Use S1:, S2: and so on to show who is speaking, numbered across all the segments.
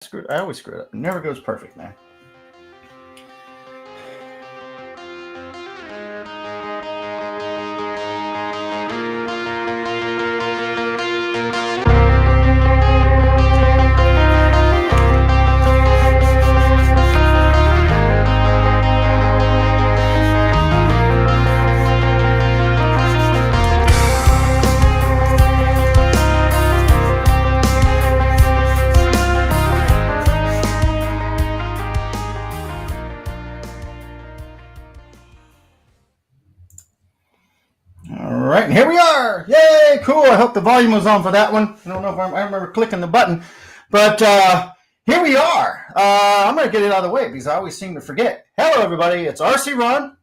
S1: I always screw it up. It never goes perfect, man. All right, and here we are. Yay, cool. I hope the volume was on for that one. I don't know if I remember clicking the button, but here we are. I'm going to get it out of the way because I always seem to forget. Hello, everybody. It's RC Ron.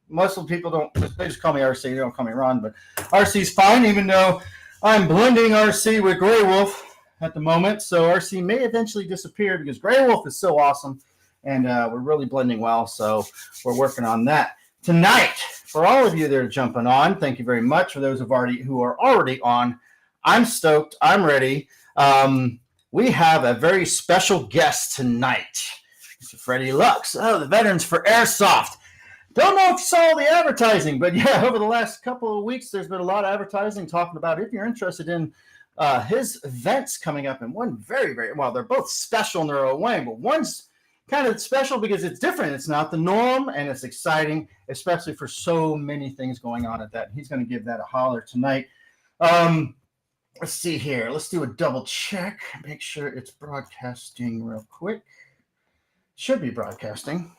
S1: Most of the people they just call me RC. They don't call me Ron, but RC's fine, even though I'm blending RC with Grey Wolf at the moment. So RC may eventually disappear because Grey Wolf is so awesome, and we're really blending well. So we're working on that tonight. For all of you that are jumping on, thank you very much. For those who are already on, I'm stoked. I'm ready. We have a very special guest tonight, Mr. Freddy Lux. Oh, the Veterans for Airsoft. Don't know if you saw the advertising, but yeah, over the last couple of weeks, there's been a lot of advertising talking about if you're interested in his events coming up. And one very, very, well, they're both special in their own way, but one's kind of special because it's different. It's not the norm, and it's exciting, especially for so many things going on at that. He's going to give that a holler tonight. Let's see here. Let's do a double check. Make sure it's broadcasting real quick. Should be broadcasting.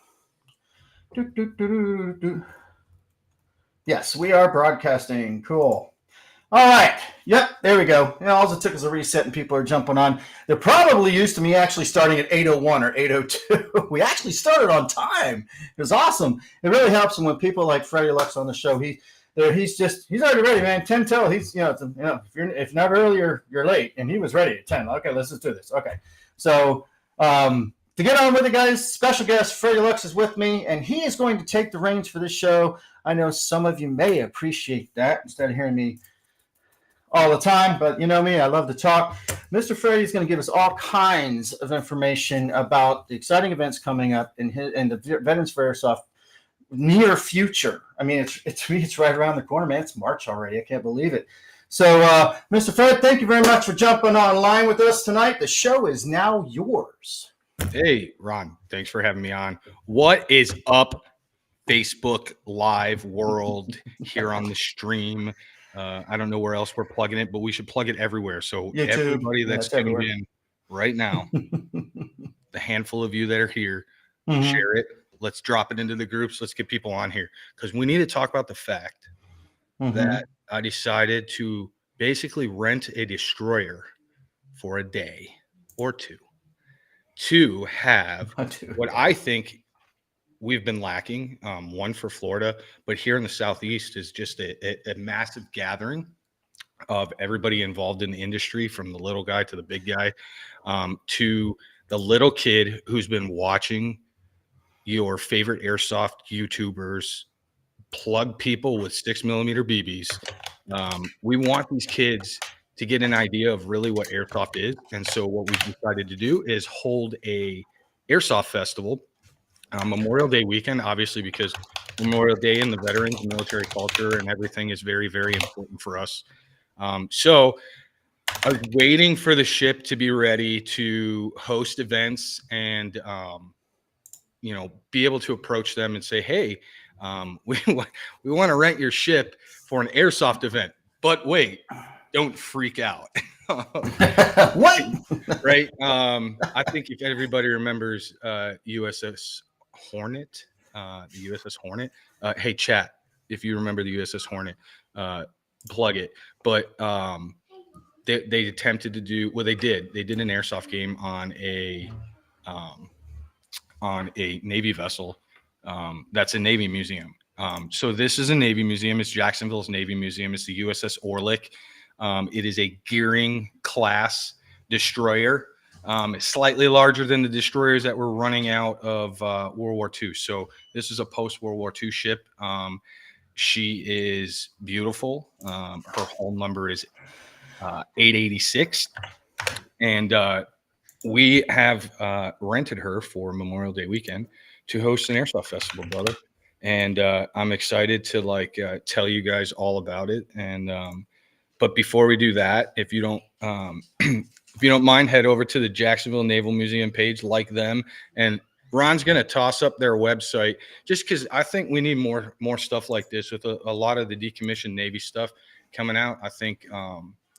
S1: Yes, we are broadcasting. Cool. All right. Yep, there we go. All it took is a reset and people are jumping on. They're probably used to me actually starting at 8:01 or 8:02. We actually started on time. It was awesome. It really helps when people like Freddy Lux on the show. He's already ready, man. 10 till. He's if not early, you're late. And he was ready at 10. Okay, let's just do this. Okay. So to get on with it, guys, special guest Freddy Lux is with me, and he is going to take the reins for this show. I know some of you may appreciate that instead of hearing me all the time, but you know me, I love to talk. Mr. Freddy is going to give us all kinds of information about the exciting events coming up in the Veterans for Airsoft near future. I mean, it's right around the corner, man. It's March already. I can't believe it. So, Mr. Fred, thank you very much for jumping online with us tonight. The show is now yours.
S2: Hey, Ron, thanks for having me on. What is up, Facebook Live world here on the stream? I don't know where else we're plugging it, but we should plug it everywhere. So YouTube, everybody that's tuned in right now, the handful of you that are here, share it. Let's drop it into the groups. Let's get people on here because we need to talk about the fact that I decided to basically rent a destroyer for a day or two to have what I think we've been lacking, one for Florida, but here in the Southeast is just a massive gathering of everybody involved in the industry, from the little guy to the big guy, to the little kid who's been watching your favorite airsoft YouTubers plug people with 6mm BBs. We want these kids to get an idea of really what airsoft is. And so what we've decided to do is hold a airsoft festival Memorial Day weekend, obviously, because Memorial Day and the veterans and military culture and everything is very, very important for us. So I was waiting for the ship to be ready to host events and, be able to approach them and say, hey, we want to rent your ship for an airsoft event. But wait, don't freak out.
S1: What?
S2: Right? I think if everybody remembers USS Hornet, the USS Hornet. Hey, chat, if you remember the USS Hornet, plug it. But they attempted to do what they did. They did an airsoft game on a Navy vessel. That's a Navy museum. So this is a Navy museum. It's Jacksonville's Navy Museum. It's the USS Orlick. It is a Gearing class destroyer. It's slightly larger than the destroyers that were running out of World War II. So this is a post-World War II ship. She is beautiful. Her hull number is 886. And we have rented her for Memorial Day weekend to host an airsoft festival, brother. And I'm excited to tell you guys all about it. And but before we do that, if you don't if you don't mind, head over to the Jacksonville Naval Museum page, like them, and Ron's going to toss up their website just because I think we need more stuff like this with a lot of the decommissioned Navy stuff coming out. I think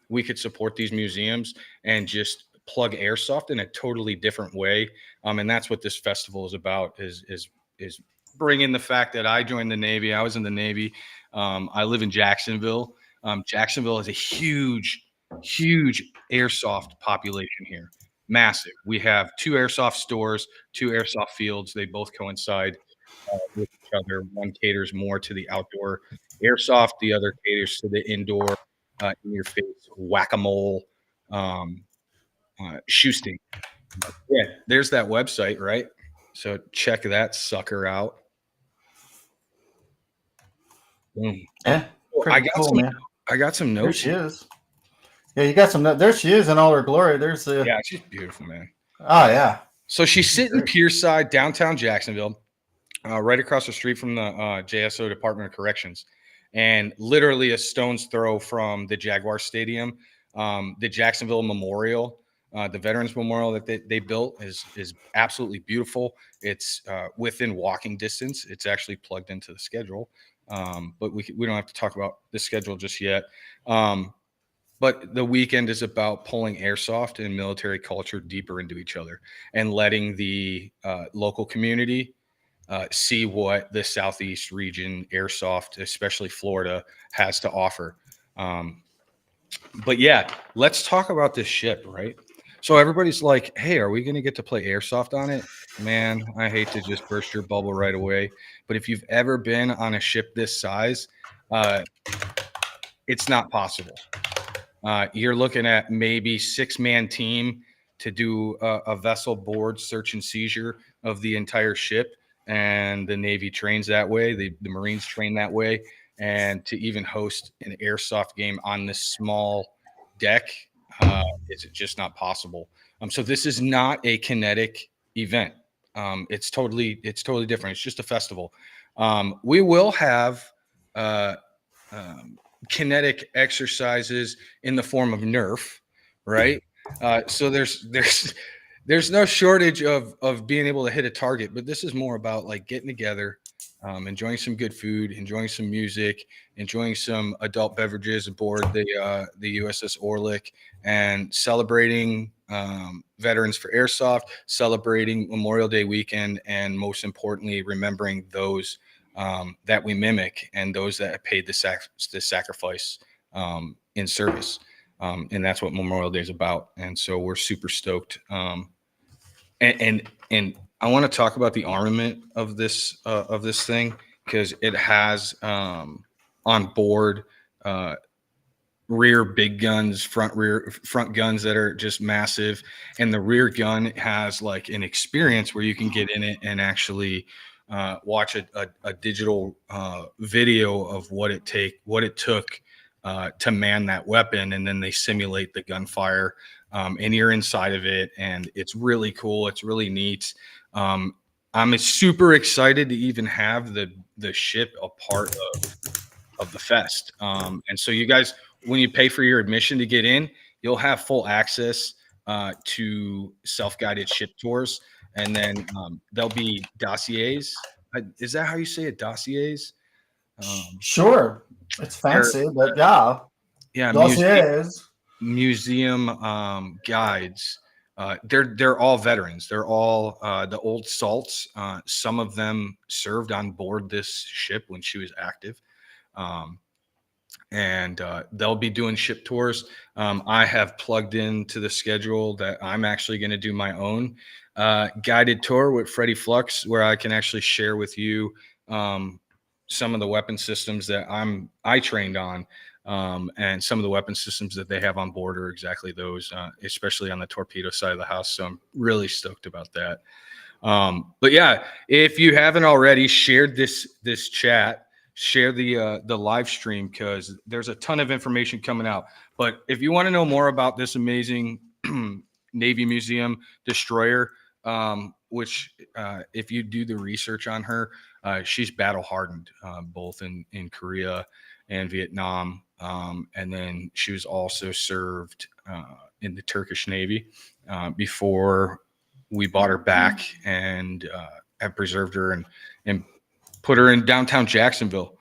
S2: we could support these museums and just plug airsoft in a totally different way. And that's what this festival is about, is bringing the fact that I joined the Navy. I was in the Navy. I live in Jacksonville. Jacksonville has a huge airsoft population here. Massive. We have 2 airsoft stores, 2 airsoft fields. They both coincide with each other. One caters more to the outdoor airsoft, the other caters to the indoor, in your face whack-a-mole, shooting. Yeah, there's that website, right? So check that sucker out. Boom.
S1: Yeah, pretty cool, man.
S2: I got some
S1: There
S2: notes.
S1: she is. Yeah, you got some. There she is in all her glory. There's the.
S2: Yeah, she's beautiful, man.
S1: Oh yeah.
S2: So she's sitting Pierside, downtown Jacksonville, right across the street from the JSO Department of Corrections, and literally a stone's throw from the Jaguar Stadium. The Jacksonville Memorial, the Veterans Memorial that they built is absolutely beautiful. It's within walking distance. It's actually plugged into the schedule, but we don't have to talk about the schedule just yet. But the weekend is about pulling airsoft and military culture deeper into each other and letting the local community see what the Southeast region airsoft, especially Florida, has to offer. But yeah, let's talk about this ship, right? So everybody's like, hey, are we going to get to play airsoft on it? Man, I hate to just burst your bubble right away. But if you've ever been on a ship this size, it's not possible. You're looking at maybe 6-man team to do a vessel board search and seizure of the entire ship. And the Navy trains that way. The Marines train that way. And to even host an airsoft game on this small deck is just not possible. So this is not a kinetic event. It's totally different. It's just a festival. We will have kinetic exercises in the form of Nerf, right? So there's no shortage of being able to hit a target, but this is more about like getting together, enjoying some good food, enjoying some music, enjoying some adult beverages aboard the USS Orlick, and celebrating veterans for airsoft, celebrating Memorial Day weekend, and most importantly, remembering those that we mimic and those that have paid the sacrifice in service. And that's what Memorial Day is about. And so we're super stoked. And I want to talk about the armament of this thing, because it has on board rear big guns, front guns that are just massive, and the rear gun has like an experience where you can get in it and actually watch a digital video of what it took to man that weapon, and then they simulate the gunfire, and you're inside of it, and it's really cool. It's really neat. I'm super excited to even have the ship a part of the fest. And so you guys, when you pay for your admission to get in, you'll have full access to self-guided ship tours. And then there'll be dossiers. Is that how you say it? Dossiers?
S1: Sure. It's fancy, but yeah.
S2: Yeah.
S1: Dossiers.
S2: Museum guides. They're all veterans. They're all the old salts. Some of them served on board this ship when she was active. And they'll be doing ship tours. I have plugged into the schedule that I'm actually going to do my own guided tour with Freddy Flux, where I can actually share with you some of the weapon systems that I trained on, and some of the weapon systems that they have on board are exactly those, especially on the torpedo side of the house. So I'm really stoked about that. But yeah, if you haven't already shared this chat, share the live stream, because there's a ton of information coming out. But if you want to know more about this amazing Navy Museum destroyer, which if you do the research on her, she's battle hardened, both in Korea and Vietnam. And then she was also served in the Turkish Navy before we bought her back and have preserved her and put her in downtown Jacksonville.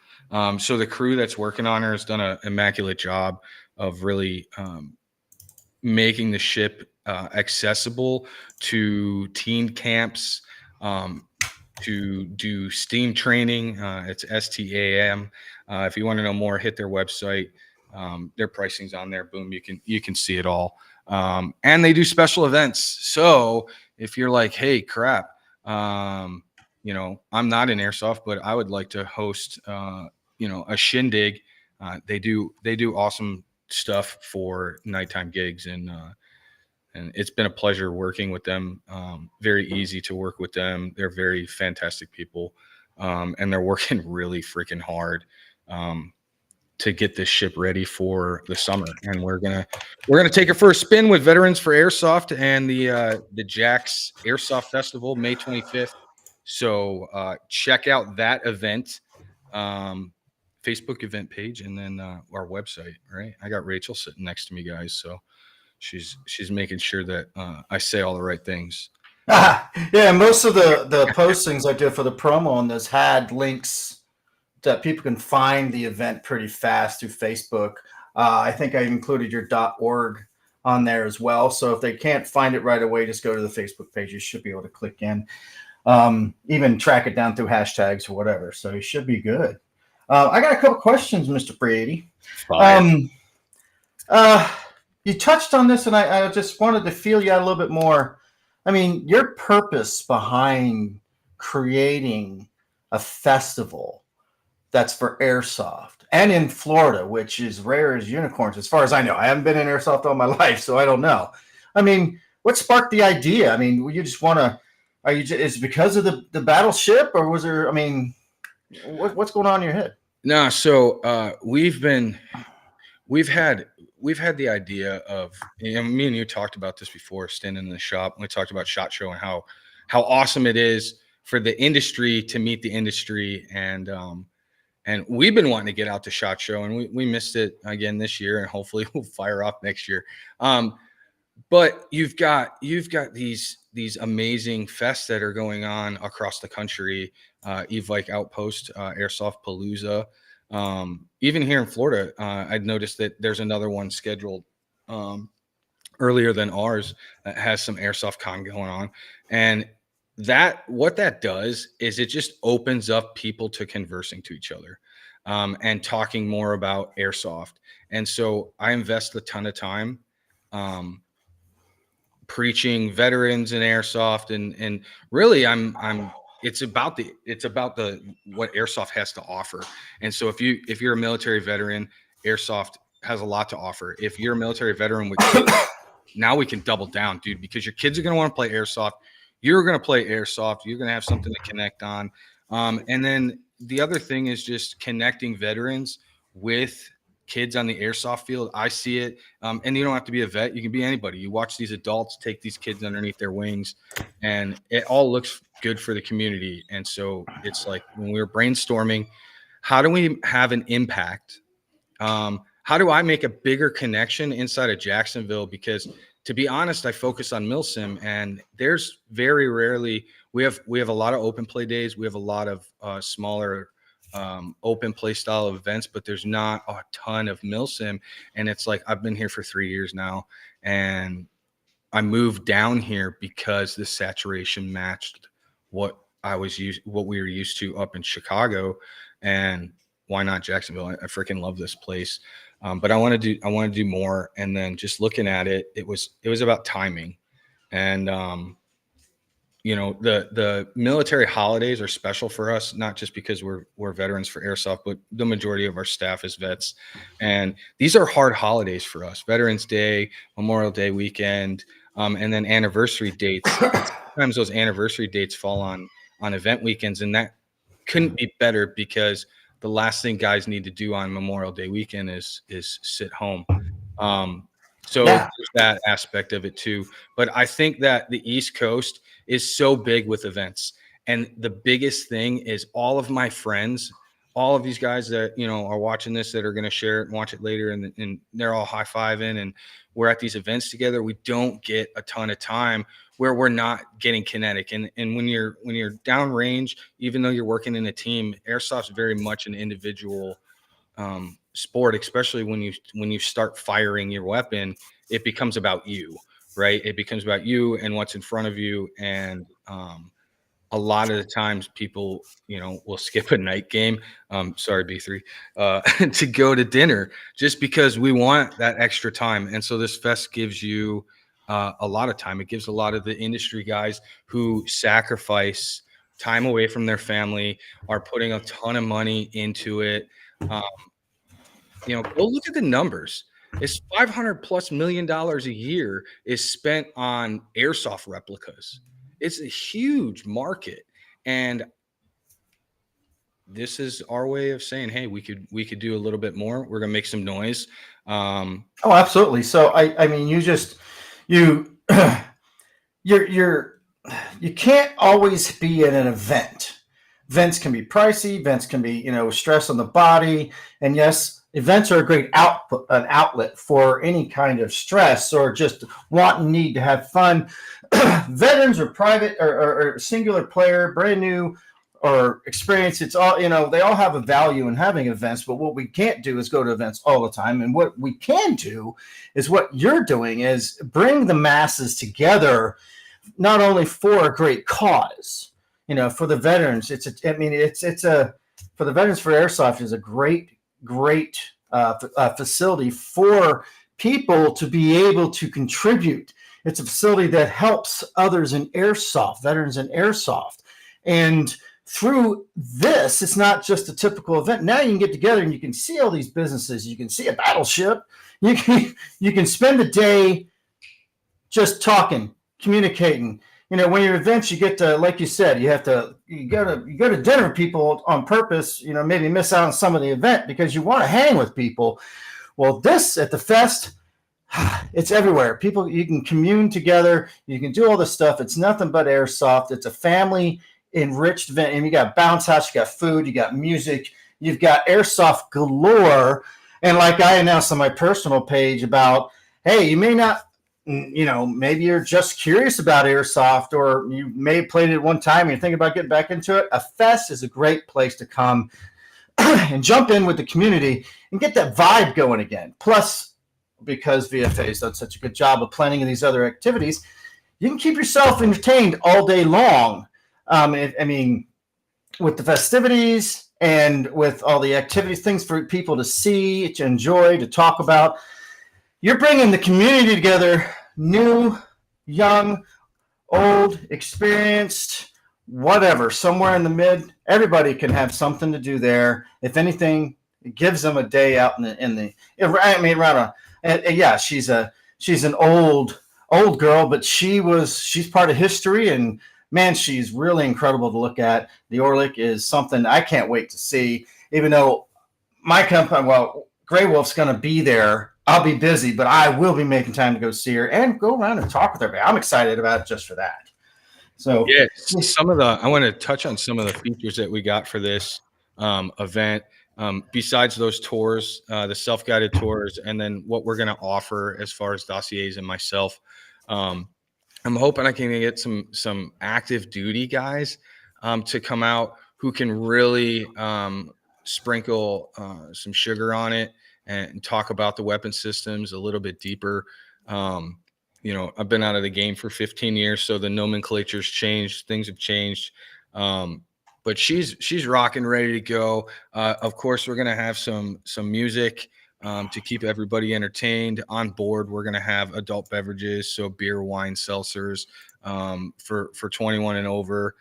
S2: So the crew that's working on her has done an immaculate job of really making the ship accessible to teen camps, to do STEAM training. It's STAM. If you want to know more, hit their website. Their pricing's on there. Boom, you can see it all. And they do special events. So if you're like, hey, crap, you know, I'm not in airsoft, but I would like to host, you know, a shindig. They do awesome stuff for nighttime gigs, and it's been a pleasure working with them. Very easy to work with them. They're very fantastic people, and they're working really freaking hard to get this ship ready for the summer. And we're gonna take it for a spin with Veterans for Airsoft and the Jax Airsoft Festival, May 25th. So check out that event. Facebook event page, and then our website. Right, I got Rachel sitting next to me, guys. So she's making sure that I say all the right things.
S1: Yeah, most of the postings I did for the promo on this had links that people can find the event pretty fast through Facebook. I think I included your .org on there as well. So if they can't find it right away, just go to the Facebook page. You should be able to click in, even track it down through hashtags or whatever. So you should be good. I got a couple questions, Mr. Brady. You touched on this, and I just wanted to feel you out a little bit more. I mean, your purpose behind creating a festival that's for airsoft and in Florida, which is rare as unicorns, as far as I know. I haven't been in airsoft all my life, so I don't know. I mean, what sparked the idea? I mean, you just want to? Is it because of the battleship, or was there? I mean, what's going on in your head?
S2: No, so we've had the idea of, you know, me and you talked about this before, standing in the shop. We talked about SHOT Show and how awesome it is for the industry to meet the industry, and we've been wanting to get out to SHOT Show, and we missed it again this year, and hopefully we'll fire off next year. But you've got these amazing fests that are going on across the country. Evike Outpost, Airsoft Palooza. Even here in Florida, I'd noticed that there's another one scheduled earlier than ours that has some Airsoft Con going on. And what that does is it just opens up people to conversing to each other and talking more about Airsoft. And so I invest a ton of time preaching veterans in Airsoft, and really it's about what Airsoft has to offer. And so if you're a military veteran, Airsoft has a lot to offer. If you're a military veteran with kids, now we can double down, dude, because your kids are going to want to play Airsoft. You're going to play Airsoft. You're going to have something to connect on. And then the other thing is just connecting veterans with kids on the airsoft field. I see it. And you don't have to be a vet. You can be anybody. You watch these adults take these kids underneath their wings, and it all looks good for the community. And so it's like, when we were brainstorming, how do we have an impact? How do I make a bigger connection inside of Jacksonville? Because to be honest, I focus on Milsim, and there's very rarely, we have a lot of open play days. We have a lot of smaller open play style of events, but there's not a ton of Milsim. And it's like, I've been here for 3 years now, and I moved down here because the saturation matched what we were used to up in Chicago. And why not Jacksonville? I freaking love this place. But I want to do more. And then just looking at it, it was about timing. And you know, the military holidays are special for us, not just because we're veterans for Airsoft, but the majority of our staff is vets. And these are hard holidays for us: Veterans Day, Memorial Day weekend, and then anniversary dates. Sometimes those anniversary dates fall on event weekends, and that couldn't be better, because the last thing guys need to do on Memorial Day weekend is sit home. So
S1: Yeah.
S2: there's that aspect of it too. But I think that the East Coast is so big with events. And the biggest thing is all of my friends, all of these guys that, are watching this that are going to share it and watch it later, and they're all high-fiving, and we're at these events together. We don't get a ton of time where we're not getting kinetic. And when you're downrange, even though you're working in a team, airsoft's very much an individual sport, especially when you start firing your weapon. It becomes about you, right? It becomes about you and what's in front of you. And a lot of the times people, will skip a night game. Sorry, B3, to go to dinner just because we want that extra time. And so this fest gives you a lot of time. It gives a lot of the industry guys who sacrifice time away from their family, are putting a ton of money into it. Go look at the numbers. It's $500+ million a year is spent on airsoft replicas. It's a huge market, and this is our way of saying, hey, we could do a little bit more. We're gonna make some noise.
S1: Oh, absolutely. So I mean, you you can't always be at an event. Events can be pricey. Events can be, stress on the body. And yes, events are a great an outlet for any kind of stress or just need to have fun. Veterans or private or singular player, brand new or experience, it's all, they all have a value in having events. But what we can't do is go to events all the time. And what we can do is what you're doing is bring the masses together, not only for a great cause, for the veterans. For the Veterans for Airsoft is a great facility for people to be able to contribute. It's a facility that helps others in airsoft, veterans in airsoft. And through this, it's not just a typical event. Now you can get together and you can see all these businesses. You can see a battleship. You can spend a day just talking, communicating. When you're events, you get to, like you said, you go to dinner with people on purpose. Maybe miss out on some of the event because you want to hang with people. Well, this at the fest, it's everywhere. People, you can commune together. You can do all this stuff. It's nothing but airsoft. It's a family enriched event, and you got bounce house, you got food, you got music, you've got airsoft galore. And like I announced on my personal page about, hey, you may not, maybe you're just curious about airsoft, or you may have played it one time and you're thinking about getting back into it. A fest is a great place to come and jump in with the community and get that vibe going again. Plus, because VFA has done such a good job of planning these other activities, you can keep yourself entertained all day long. With the festivities and with all the activities, things for people to see, to enjoy, to talk about. You're bringing the community together, new, young, old, experienced, whatever, somewhere in the mid. Everybody can have something to do there. If anything, it gives them a day out she's an old girl, but she's part of history, and man, she's really incredible to look at. The Orlick is something I can't wait to see, even though my company, Grey Wolf's going to be there. I'll be busy, but I will be making time to go see her and go around and talk with her. I'm excited about it just for that. So
S2: yeah, I want to touch on some of the features that we got for this event. Besides those tours, the self-guided tours, and then what we're going to offer as far as dossiers and myself. I'm hoping I can get some active duty guys to come out who can really sprinkle some sugar on it and talk about the weapon systems a little bit deeper. I've been out of the game for 15 years, so the nomenclature's changed, things have changed. But she's rocking, ready to go. Of course, we're gonna have some music to keep everybody entertained. On board, we're gonna have adult beverages, so beer, wine, seltzers for 21 and over.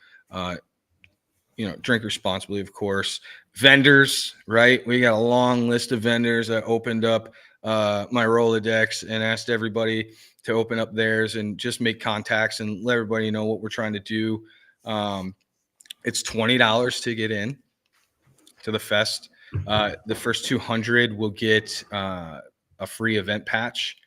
S2: Drink responsibly, of course. Vendors, right? We got a long list of vendors. I opened up my Rolodex and asked everybody to open up theirs and just make contacts and let everybody know what we're trying to do. It's $20 to get in to the fest. The first 200 will get a free event patch.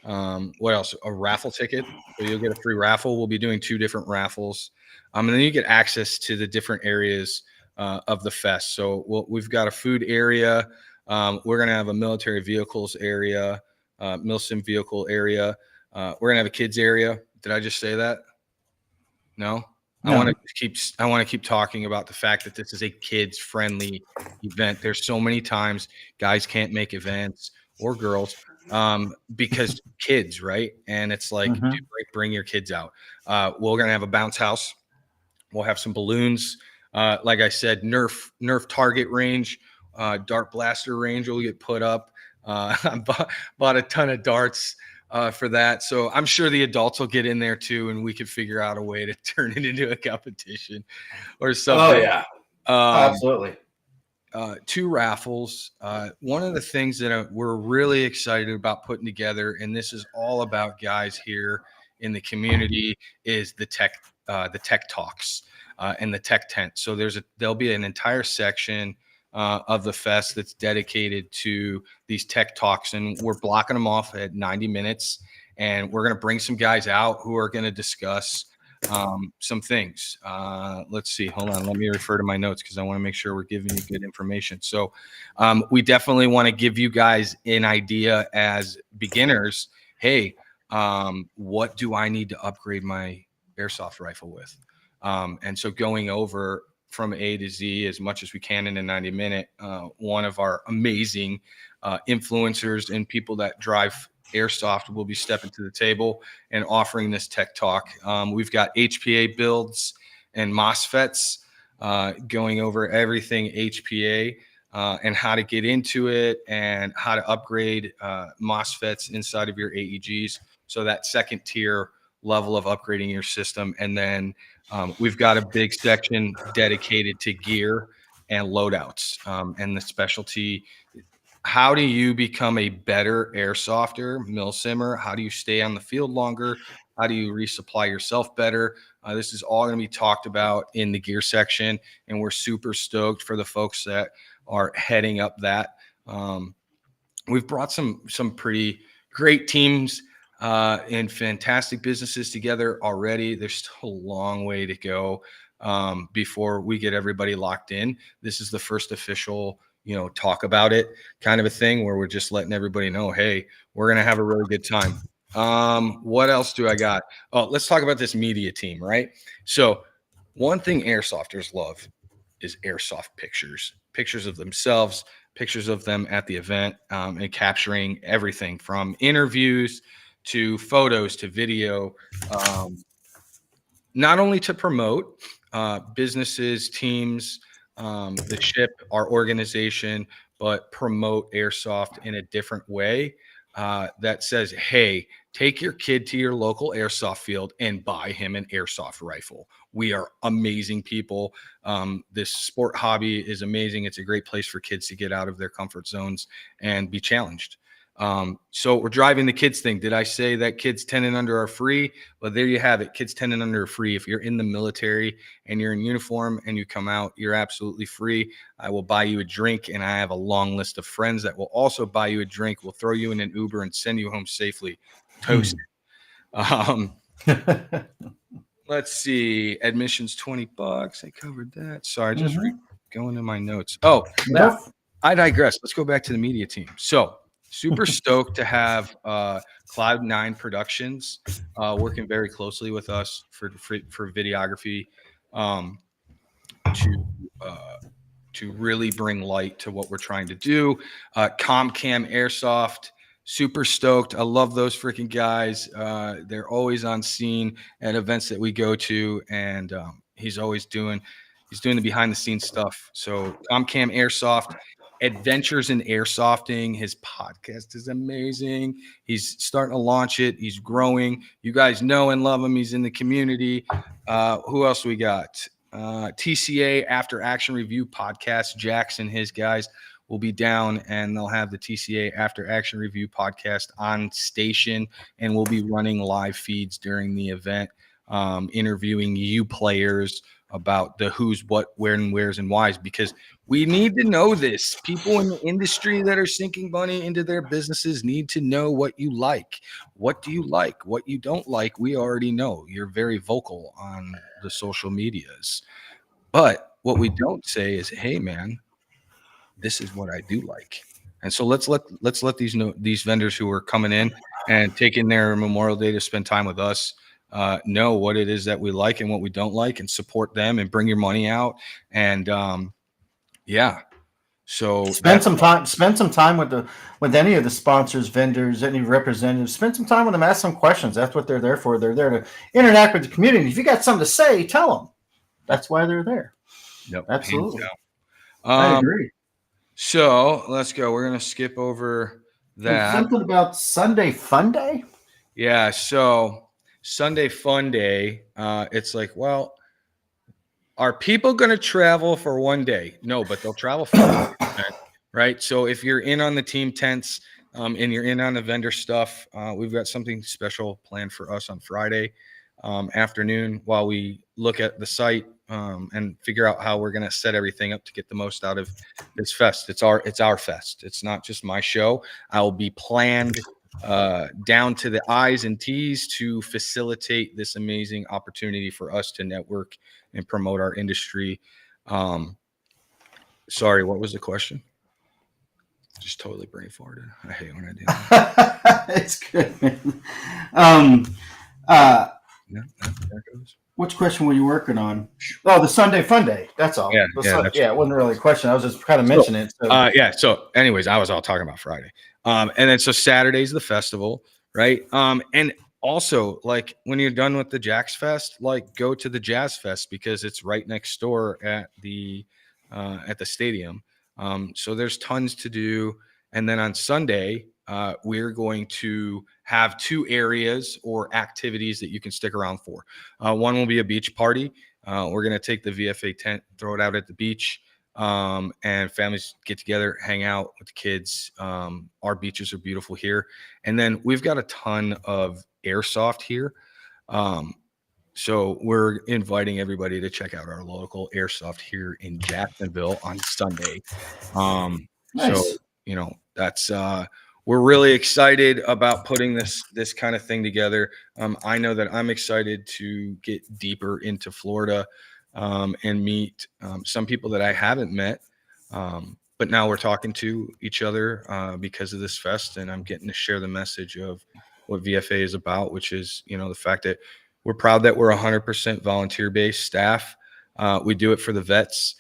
S2: What else? A raffle ticket. So you'll get a free raffle. We'll be doing 2 different raffles. And then you get access to the different areas of the fest. So we've got a food area. We're going to have a military vehicles area, Milsim vehicle area. We're going to have a kids area. Did I just say that? No.
S1: No.
S2: I want to keep talking about the fact that this is a kids friendly event. There's so many times guys can't make events or girls because kids, right? And it's like,
S1: Mhm.
S2: bring your kids out. We're gonna have a bounce house. We'll have some balloons. Like I said, Nerf target range, dart blaster range will get put up. I bought a ton of darts for that. So I'm sure the adults will get in there too, and we could figure out a way to turn it into a competition or something.
S1: Oh yeah, absolutely.
S2: 2 raffles. One of the things that we're really excited about putting together, and this is all about guys here in the community, is the tech talks and the tech tent. So there'll be an entire section of the fest that's dedicated to these tech talks, and we're blocking them off at 90 minutes. And we're going to bring some guys out who are going to discuss some things. Let's see. Hold on. Let me refer to my notes because I want to make sure we're giving you good information. So we definitely want to give you guys an idea as beginners. Hey, what do I need to upgrade my airsoft rifle with? And so going over from A to Z as much as we can in a 90-minute, one of our amazing influencers and people that drive airsoft will be stepping to the table and offering this tech talk. We've got HPA builds and MOSFETs going over everything HPA and how to get into it and how to upgrade MOSFETs inside of your AEGs. So that second tier level of upgrading your system. And then we've got a big section dedicated to gear and loadouts and the specialty. How do you become a better airsofter, milsimmer? How do you stay on the field longer? How do you resupply yourself better? This is all going to be talked about in the gear section, and we're super stoked for the folks that are heading up that. We've brought some pretty great teams and fantastic businesses together already. There's still a long way to go before we get everybody locked in. This is the first official talk about it kind of a thing where we're just letting everybody know, hey, we're going to have a really good time. What else do I got? Oh, let's talk about this media team, right? So one thing airsofters love is airsoft pictures of themselves, pictures of them at the event, and capturing everything from interviews to photos to video, not only to promote businesses, teams, the ship, our organization, but promote airsoft in a different way that says, hey, take your kid to your local airsoft field and buy him an airsoft rifle. We are amazing people. This sport hobby is amazing. It's a great place for kids to get out of their comfort zones and be challenged. So we're driving the kids thing. Did I say that kids 10 and under are free? Well, there you have it. Kids 10 and under are free. If you're in the military and you're in uniform and you come out, you're absolutely free. I will buy you a drink, and I have a long list of friends that will also buy you a drink. We'll throw you in an Uber and send you home safely. Toast. Let's see. Admission's $20. I covered that. Sorry, just going to my notes. Oh, yeah. I digress. Let's go back to the media team. So super stoked to have Cloud9 Productions working very closely with us for videography to really bring light to what we're trying to do. ComCam Airsoft, super stoked. I love those freaking guys. They're always on scene at events that we go to, and he's doing the behind the scenes stuff. So ComCam Airsoft, Adventures in Airsofting. His podcast is amazing. He's starting to launch it. He's growing. You guys know and love him. He's in the community. Who else we got? TCA After Action Review podcast. Jackson, his guys will be down, and they'll have the TCA After Action Review podcast on station, and we'll be running live feeds during the event, interviewing you players, about the who's, what, where, and where's and why's, because we need to know this. People in the industry that are sinking money into their businesses need to know what you like. What do you like? What you don't like, we already know. You're very vocal on the social medias. But what we don't say is, hey, man, this is what I do like. And so let's let these vendors who are coming in and taking their Memorial Day to spend time with us know what it is that we like and what we don't like, and support them and bring your money out. And yeah, so
S1: Spend some time. Spend some time with any of the sponsors, vendors, any representatives. Spend some time with them. Ask some questions. That's what they're there for. They're there to interact with the community. If you got something to say, tell them. That's why they're there.
S2: Yep,
S1: Absolutely. I
S2: I
S1: agree.
S2: So let's go. We're gonna skip over that.
S1: Something about Sunday Fun Day.
S2: Yeah. So Sunday Fun Day. It's like, well, are people going to travel for one day? No, but they'll travel for right? So if you're in on the team tents and you're in on the vendor stuff, we've got something special planned for us on Friday afternoon while we look at the site and figure out how we're going to set everything up to get the most out of this fest. It's our fest. It's not just my show. I will be planned down to the I's and T's to facilitate this amazing opportunity for us to network and promote our industry. Sorry, what was the question? Just totally brain farted. I hate when I do that.
S1: It's good, man.
S2: Yeah, there it goes.
S1: Which question were you working on? Oh, the Sunday Fun Day. That's all.
S2: Yeah,
S1: it wasn't really a question. I was just kind of mentioning it. So.
S2: Yeah. So, anyways, I was all talking about Friday, and then so Saturday's the festival, right? And also, like when you're done with the Jax Fest, like go to the Jazz Fest because it's right next door at the stadium. So there's tons to do. And then on Sunday, we're going to have 2 areas or activities that you can stick around for. One will be a beach party. We're going to take the VFA tent, throw it out at the beach, and families get together, hang out with the kids. Our beaches are beautiful here. And then we've got a ton of Airsoft here. So we're inviting everybody to check out our local Airsoft here in Jacksonville on Sunday.
S1: Nice.
S2: So, that's we're really excited about putting this kind of thing together. I know that I'm excited to get deeper into Florida and meet some people that I haven't met. But now we're talking to each other because of this fest, and I'm getting to share the message of what VFA is about, which is, the fact that we're proud that we're 100% volunteer-based staff. We do it for the vets.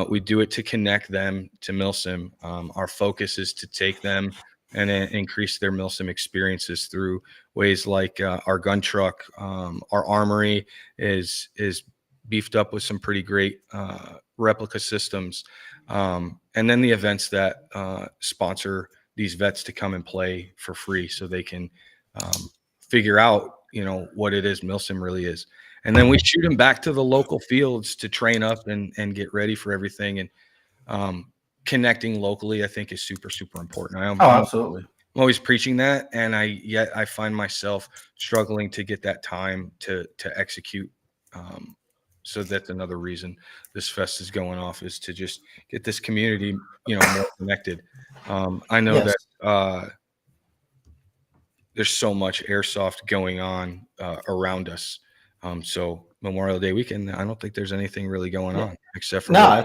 S2: We do it to connect them to MilSim. Our focus is to take them and increase their MilSim experiences through ways like our gun truck. Our armory is beefed up with some pretty great replica systems. And then the events that sponsor these vets to come and play for free so they can figure out, what it is MilSim really is. And then we shoot them back to the local fields to train up and get ready for everything. And connecting locally, I think, is super, super important.
S1: Absolutely.
S2: I'm always preaching that, and I find myself struggling to get that time to execute. So that's another reason this fest is going off, is to just get this community, more connected. I know that there's so much Airsoft going on around us. So Memorial Day weekend, I don't think there's anything really going on except for
S1: no,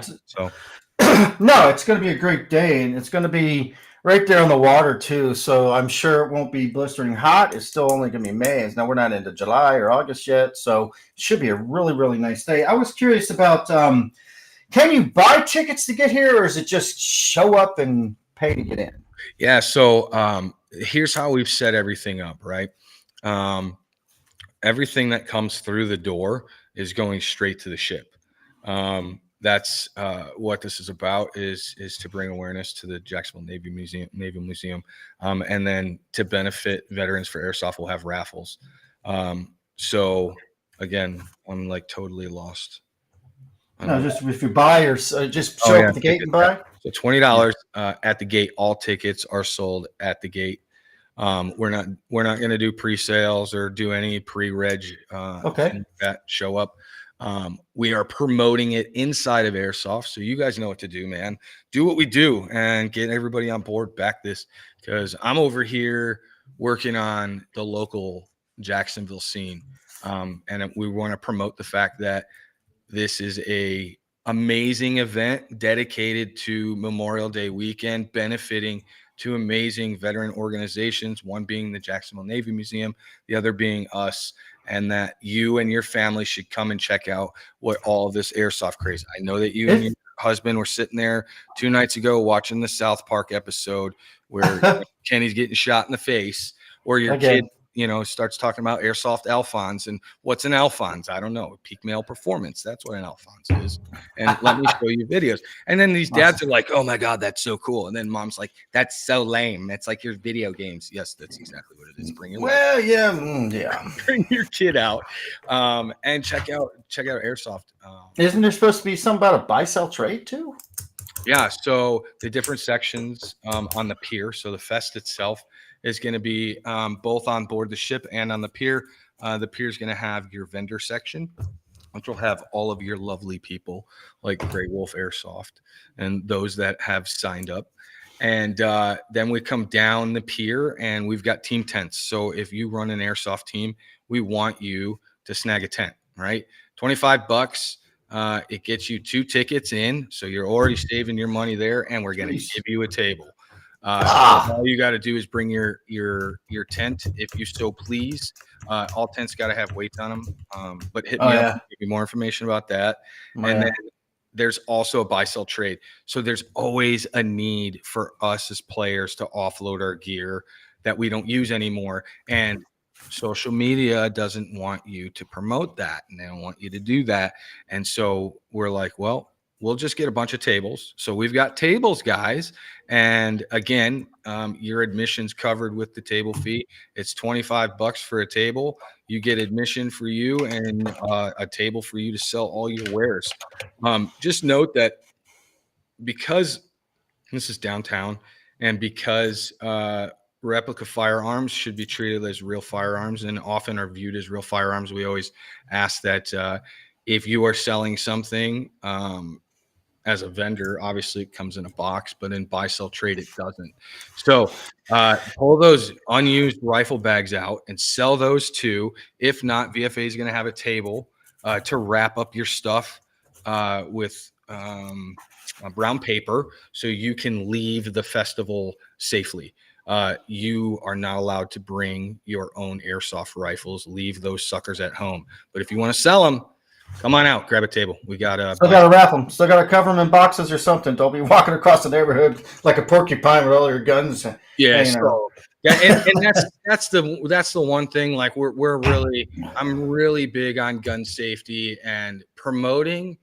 S1: it's going to be a great day, and it's going to be right there on the water too. So I'm sure it won't be blistering hot. It's still only going to be May. Now we're not into July or August yet, so it should be a really, really nice day. I was curious about, can you buy tickets to get here, or is it just show up and pay to get in?
S2: Yeah. So here's how we've set everything up, right? Everything that comes through the door is going straight to the ship. That's what this is about, is to bring awareness to the Jacksonville Naval Museum. And then to benefit veterans for Airsoft, we'll have raffles. So again, I'm like totally lost.
S1: No, just if you buy or just show up at the gate and buy.
S2: So $20 at the gate. All tickets are sold at the gate. We're not going to do pre-sales or do any pre-reg.
S1: Okay.
S2: That show up. We are promoting it inside of Airsoft. So you guys know what to do, man. Do what we do and get everybody on board, back this, because I'm over here working on the local Jacksonville scene. And we want to promote the fact that this is a amazing event dedicated to Memorial Day weekend, benefiting two amazing veteran organizations, one being the Jacksonville Navy Museum, the other being us, and that you and your family should come and check out what all of this airsoft craze. I know that you and your husband were sitting there 2 nights ago watching the South Park episode where Kenny's getting shot in the face, or your kid starts talking about airsoft Alphons and what's an Alphons? I don't know. Peak male performance. That's what an Alphons is. And let me show you videos. And then these dads are like, oh my God, that's so cool. And then mom's like, that's so lame. That's like your video games. Yes, that's exactly what it is. Bring your bring your kid out and check out Airsoft.
S1: Isn't there supposed to be something about a buy-sell trade too?
S2: Yeah. So the different sections on the pier. So the fest itself is going to be both on board the ship and on the pier. The pier is going to have your vendor section, which will have all of your lovely people like Grey Wolf Airsoft and those that have signed up. And then we come down the pier and we've got team tents. So if you run an airsoft team, we want you to snag a tent, right? $25. It gets you 2 tickets in. So you're already saving your money there, and we're going to give you a table. So all you got to do is bring your tent, if you so please. All tents got to have weights on them, but hit me up and give you more information about that. And then there's also a buy-sell trade. So there's always a need for us as players to offload our gear that we don't use anymore. And social media doesn't want you to promote that, and they don't want you to do that. And so we're like, well, we'll just get a bunch of tables. So we've got tables, guys. And again, your admission's covered with the table fee. It's $25 for a table. You get admission for you and a table for you to sell all your wares. Just note that because this is downtown and because replica firearms should be treated as real firearms and often are viewed as real firearms, we always ask that if you are selling something as a vendor, obviously it comes in a box, but in buy sell trade it doesn't. So pull those unused rifle bags out and sell those too. If not, VFA is going to have a table to wrap up your stuff with brown paper so you can leave the festival safely. You are not allowed to bring your own airsoft rifles. Leave those suckers at home. But if you want to sell them, come on out, grab a table. We got
S1: still got to wrap them. Still got to cover them in boxes or something. Don't be walking across the neighborhood like a porcupine with all your guns.
S2: Yeah, and that's the one thing. Like I'm really big on gun safety and promoting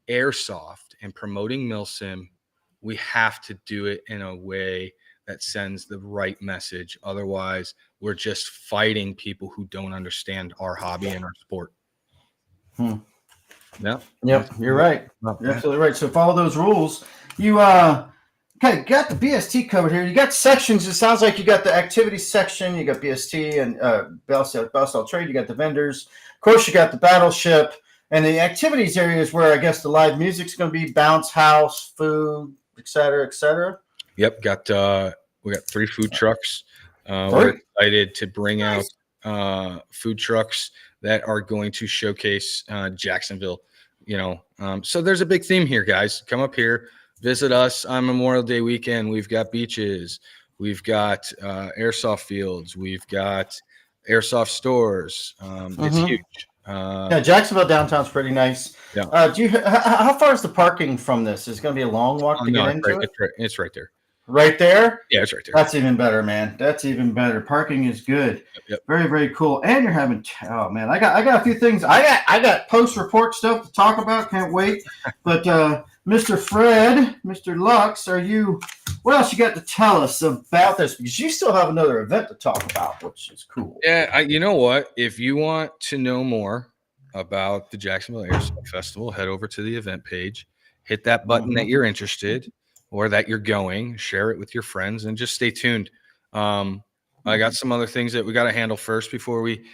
S2: airsoft and promoting milsim. We have to do it in a way that sends the right message. Otherwise, we're just fighting people who don't understand our hobby and our sport.
S1: Yeah. Yep. You're right. You're absolutely right. So follow those rules. You got the BST covered here. You got sections. It sounds like you got the activity section. You got BST and Bell Trade. You got the vendors. Of course, you got the battleship and the activities areas where I guess the live music's going to be bounce house, food, et cetera, et cetera.
S2: Yep. We got 3 food trucks. We're excited to bring out food trucks that are going to showcase Jacksonville, so there's a big theme here, guys. Come up here, visit us on Memorial Day weekend. We've got beaches, we've got airsoft fields, we've got airsoft stores. It's huge.
S1: Jacksonville downtown's pretty nice.
S2: Yeah.
S1: How far is the parking from this? Is it going to be a long walk to get into it?
S2: It's right there.
S1: Right there?
S2: Yeah, it's right there.
S1: That's even better, man. That's even better. Parking is good.
S2: Yep.
S1: Very, very cool. And you're having man, I got a few things. I got post-report stuff to talk about. Can't wait. But Mr. Fred, Mr. Lux, what else you got to tell us about this? Because you still have another event to talk about, which is cool.
S2: Yeah, you know what? If you want to know more about the Jacksonville Airsoft Festival, head over to the event page, hit that button that you're interested or that you're going, share it with your friends, and just stay tuned. I got some other things that we got to handle first before we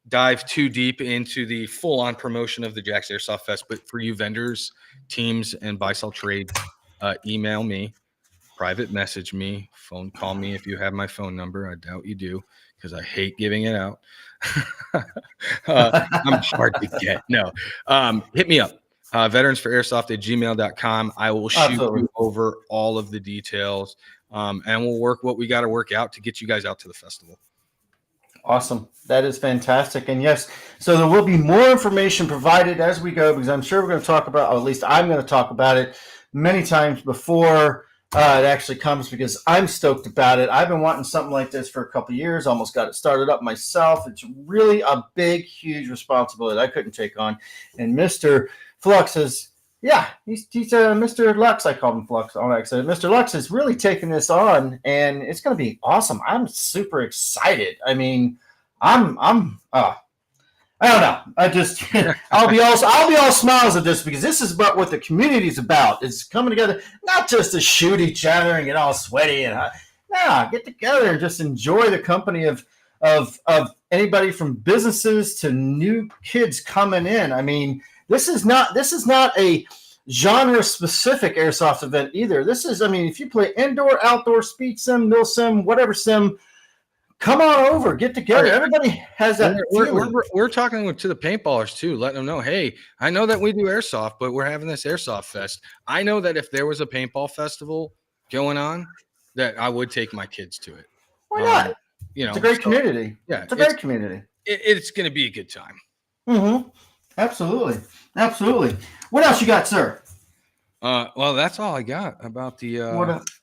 S2: dive too deep into the full-on promotion of the Jack's Airsoft Fest, but for you vendors, teams, and buy-sell trade, email me, private message me, phone call me if you have my phone number. I doubt you do because I hate giving it out. I'm hard to get. No, hit me up. veteransforairsoft@gmail.com. I will shoot
S1: Absolutely.
S2: you over all of the details, and we'll work what we got to work out to get you guys out to the festival.
S1: Awesome. That is fantastic. And yes, so there will be more information provided as we go, because I'm sure we're going to talk about, or at least I'm going to talk about it many times before it actually comes, because I'm stoked about it. I've been wanting something like this for a couple of years, almost got it started up myself. It's really a big, huge responsibility I couldn't take on. And Mr. Flux is, yeah, he's Mr. Lux. I call him Flux on accident. Mr. Lux is really taking this on, and it's going to be awesome. I'm super excited. I mean, I don't know. I just, I'll be all smiles at this, because this is about what the community is about. It's coming together, not just to shoot each other and get all sweaty and get together and just enjoy the company of anybody from businesses to new kids coming in. I mean, this is not a genre specific airsoft event either. This is, I mean, if you play indoor, outdoor, speed sim, mil sim, whatever sim, come on over, get together. Everybody has that.
S2: We're talking to the paintballers too, letting them know, hey, I know that we do airsoft, but we're having this airsoft fest. I know that if there was a paintball festival going on, that I would take my kids to it.
S1: Why not?
S2: You know,
S1: it's a great community.
S2: Yeah,
S1: it's a great community.
S2: It's going to be a good time.
S1: Mm-hmm. Absolutely. What else you got, sir?
S2: Well, that's all I got about the.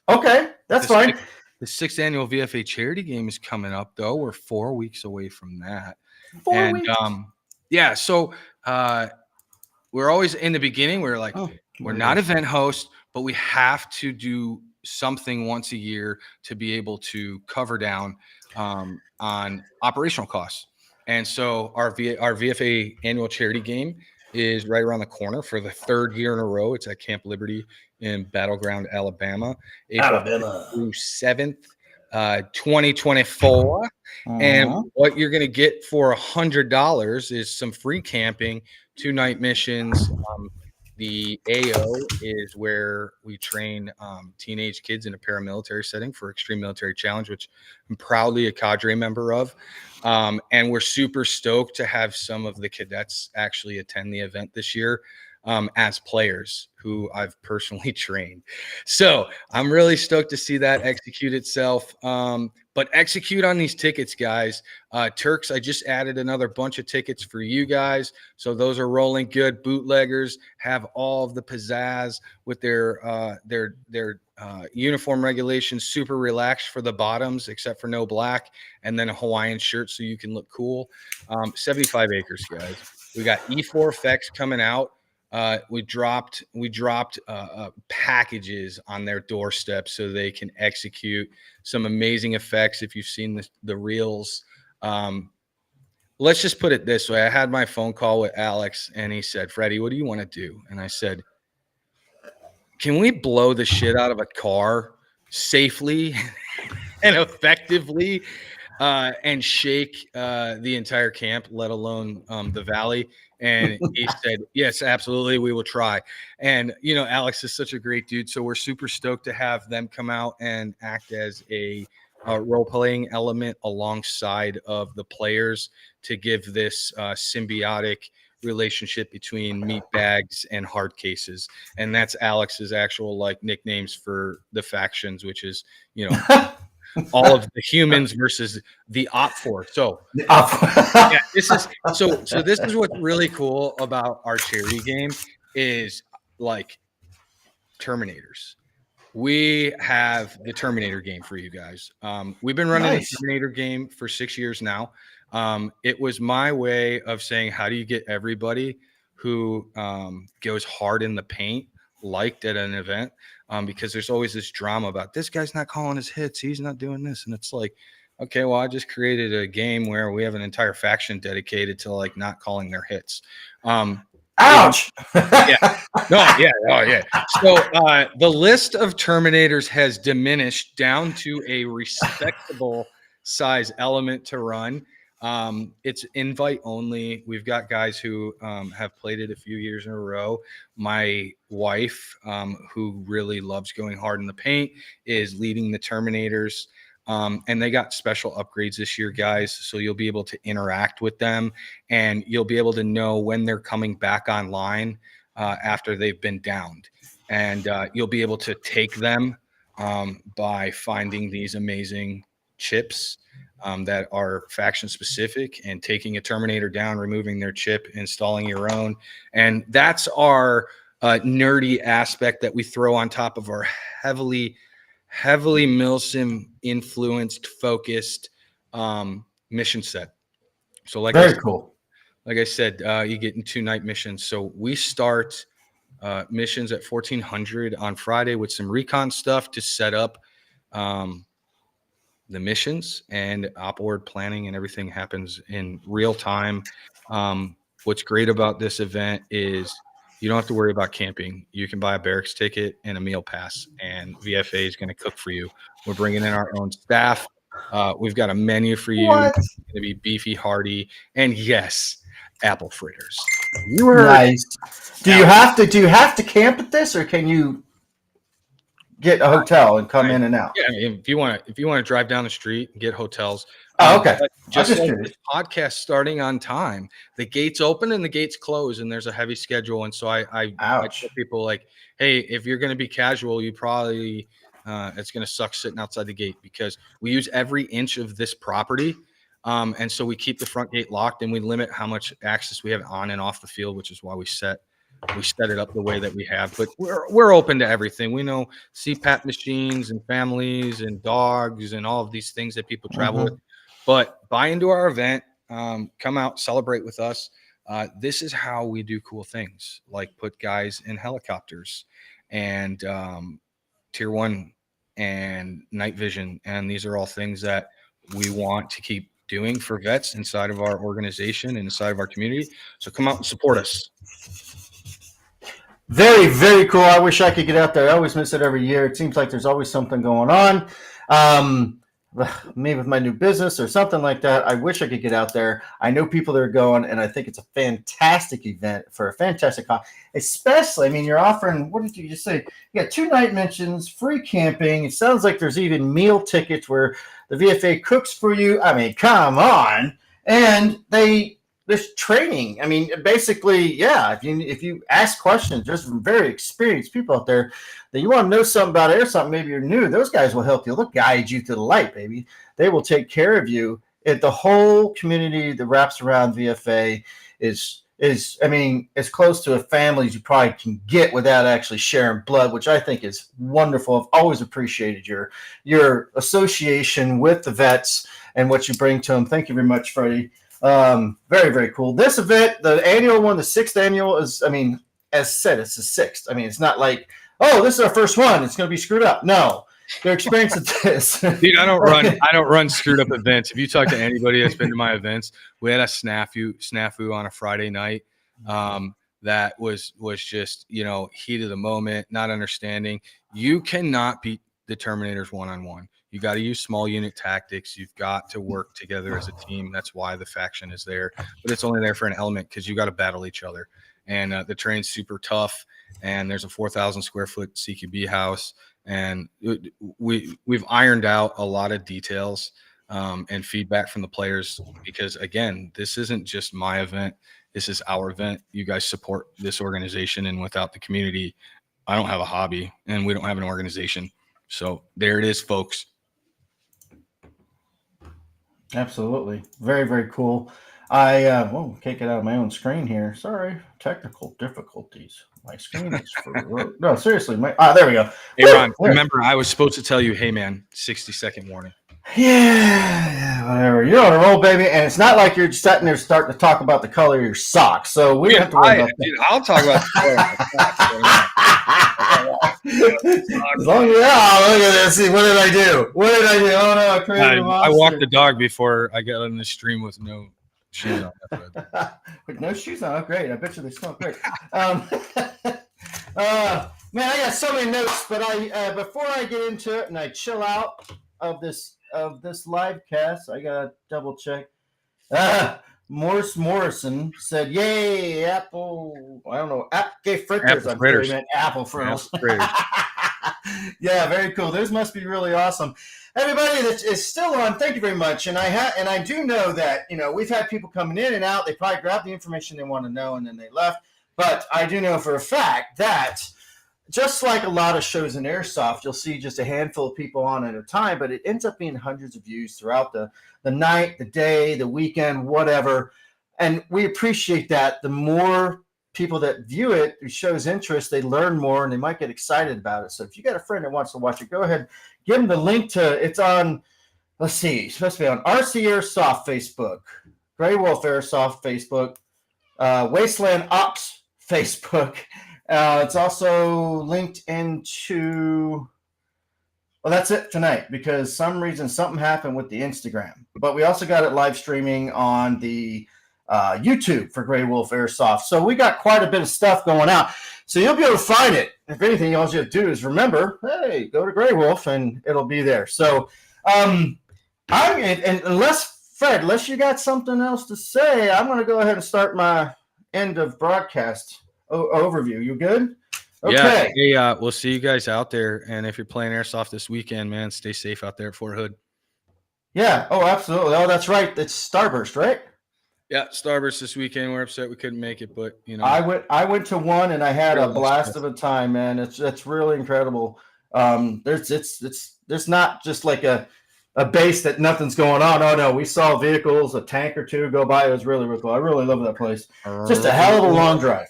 S1: Okay, that's fine.
S2: The 6th annual VFA charity game is coming up, though. We're 4 weeks away from that.
S1: 4 weeks.
S2: Yeah. So we're always in the beginning. We're like, we're not event hosts, but we have to do something once a year to be able to cover down on operational costs. And so our VFA annual charity game is right around the corner for the 3rd year in a row. It's at Camp Liberty in Battleground, Alabama, April through 7th, 2024. And what you're going to get for $100 is some free camping, 2-night missions. The AO is where we train teenage kids in a paramilitary setting for Extreme Military Challenge, which I'm proudly a cadre member of. And we're super stoked to have some of the cadets actually attend the event this year as players who I've personally trained. So I'm really stoked to see that execute itself. But execute on these tickets, guys. Turks, I just added another bunch of tickets for you guys. So those are rolling good. Bootleggers have all of the pizzazz with their uniform regulations, super relaxed for the bottoms, except for no black, and then a Hawaiian shirt so you can look cool. 75 acres, guys. We got E4 effects coming out. We dropped packages on their doorstep so they can execute some amazing effects. If you've seen the reels, let's just put it this way. I had my phone call with Alex and he said, Freddy, what do you want to do? And I said, can we blow the shit out of a car safely and effectively and shake the entire camp, let alone the valley? And he said, yes, absolutely. We will try. And, you know, Alex is such a great dude. So we're super stoked to have them come out and act as a role-playing element alongside of the players to give this symbiotic relationship between meat bags and hard cases. And that's Alex's actual like nicknames for the factions, which is, you know, all of the humans versus the op force. So yeah, this is so this is what's really cool about our charity game is like Terminators. We have the Terminator game for you guys. We've been running the Terminator game for 6 years now. It was my way of saying, how do you get everybody who goes hard in the paint liked at an event? Because there's always this drama about this guy's not calling his hits. He's not doing this. And it's like, okay, well, I just created a game where we have an entire faction dedicated to like not calling their hits.
S1: Ouch.
S2: Yeah. No, yeah. Oh, yeah. So the list of Terminators has diminished down to a respectable size element to run. It's invite only. We've got guys who have played it a few years in a row. My wife, who really loves going hard in the paint, is leading the Terminators. And they got special upgrades this year, guys. So you'll be able to interact with them, and you'll be able to know when they're coming back online after they've been downed. And you'll be able to take them by finding these amazing chips that are faction specific, and taking a Terminator down, removing their chip, installing your own. And that's our nerdy aspect that we throw on top of our heavily milsim influenced, focused mission set. So
S1: Very cool.
S2: like I said, you get in 2-night missions. So we start missions at 1400 on Friday with some recon stuff to set up the missions, and outboard planning and everything happens in real time. What's great about this event is you don't have to worry about camping. You can buy a barracks ticket and a meal pass, and VFA is going to cook for you. We're bringing in our own staff. We've got a menu for you.
S1: What?
S2: It's going to be beefy, hearty, and yes, apple fritters. You heard.
S1: Nice. Do you have to camp at this, or can you get a hotel and come in and out?
S2: Yeah, I mean, if you want to drive down the street and get hotels.
S1: Oh, okay.
S2: Just like
S1: curious.
S2: this podcast starting on time, the gates open and the gates close, and there's a heavy schedule. And so I tell people, like, hey, if you're going to be casual, you probably it's going to suck sitting outside the gate, because we use every inch of this property. And so we keep the front gate locked, and we limit how much access we have on and off the field, which is why we set it up the way that we have. But we're open to everything. We know CPAP machines and families and dogs and all of these things that people travel with. But buy into our event, come out, celebrate with us. This is how we do cool things, like put guys in helicopters and Tier 1 and night vision. And these are all things that we want to keep doing for vets inside of our organization and inside of our community. So come out and support us.
S1: Very, very cool. I wish I could get out there. I always miss it every year. It seems like there's always something going on. Maybe with my new business or something like that. I wish I could get out there. I know people that are going, and I think it's a fantastic event for a fantastic cost. Especially, I mean, you're offering, what did you just say? You got 2-night mentions, free camping. It sounds like there's even meal tickets where the VFA cooks for you. I mean, come on. And there's training. I mean, basically, yeah, if you ask questions, there's some very experienced people out there that you want to know something about Airsoft, maybe you're new, those guys will help you. They'll guide you to the light, baby. They will take care of you. The whole community that wraps around VFA is I mean, as close to a family as you probably can get without actually sharing blood, which I think is wonderful. I've always appreciated your association with the vets and what you bring to them. Thank you very much, Freddy. Very, very cool. This event, the annual one, the 6th annual, is, I mean, as said, it's the 6th. I mean, it's not like, oh, this is our first one, it's going to be screwed up. No, they're experiencing this.
S2: Dude, I don't run screwed up events. If you talk to anybody that's been to my events, we had a snafu on a Friday night. That was just, heat of the moment, not understanding. You cannot beat the Terminators one-on-one. You got to use small unit tactics. You've got to work together as a team. That's why the faction is there. But it's only there for an element, because you got to battle each other. And the terrain's super tough. And there's a 4,000 square foot CQB house. And we've ironed out a lot of details and feedback from the players, because, again, this isn't just my event. This is our event. You guys support this organization. And without the community, I don't have a hobby, and we don't have an organization. So there it is, folks.
S1: Absolutely. Very, very cool. I can't get out of my own screen here. Sorry. Technical difficulties. My screen is for no, seriously. There we go.
S2: Hey, Ron, remember, I was supposed to tell you, hey, man, 60-second warning.
S1: Yeah, whatever. You're on a roll, baby. And it's not like you're sitting there starting to talk about the color of your socks. So we don't have to worry about that.
S2: Dude, I'll talk about the color of my socks.
S1: As long as, look at this. See, what did I do? Oh, no, I created a monster.
S2: I walked the dog before I got on the stream with no shoes on.
S1: With no shoes on? Oh, great. I bet you they smell great. Man, I got so many notes, but before I get into it and I chill out of this live cast, I gotta double check. Morris Morrison said, "Yay, Apple!" I don't know. Gay fritters.
S2: Apple
S1: I'm sure he
S2: fritters.
S1: meant apple
S2: Apple
S1: fritters.
S2: fritters.
S1: Yeah, very cool. Those must be really awesome. Everybody that is still on, thank you very much. And I do know that we've had people coming in and out. They probably grabbed the information they want to know and then they left. But I do know for a fact that just like a lot of shows in Airsoft, you'll see just a handful of people on at a time, but it ends up being hundreds of views throughout the night, the day, the weekend, whatever. And we appreciate that. The more people that view it, who shows interest, they learn more and they might get excited about it. So if you got a friend that wants to watch it, go ahead, give them the link to it's on, let's see, it's supposed to be on RC Airsoft Facebook, Grey Wolf Airsoft Facebook, Wasteland Ops Facebook. It's also linked into, well, that's it tonight because some reason something happened with the Instagram. But we also got it live streaming on the YouTube for Grey Wolf Airsoft. So we got quite a bit of stuff going out. So you'll be able to find it. If anything, all you have to do is remember, hey, go to Grey Wolf and it'll be there. So unless you got something else to say, I'm going to go ahead and start my end of broadcast overview. You good? Okay.
S2: Yeah. Hey, we'll see you guys out there. And if you're playing Airsoft this weekend, man, stay safe out there at Fort Hood.
S1: Yeah. Oh, absolutely. Oh, that's right. It's Starburst, right?
S2: Yeah, Starburst this weekend. We're upset we couldn't make it, but
S1: I went to one and I had a blast of a time, man. It's really incredible. There's not just like a base that nothing's going on. Oh no, we saw vehicles, a tank or two go by. It was really, really cool. I really love that place. Just a hell of a long drive.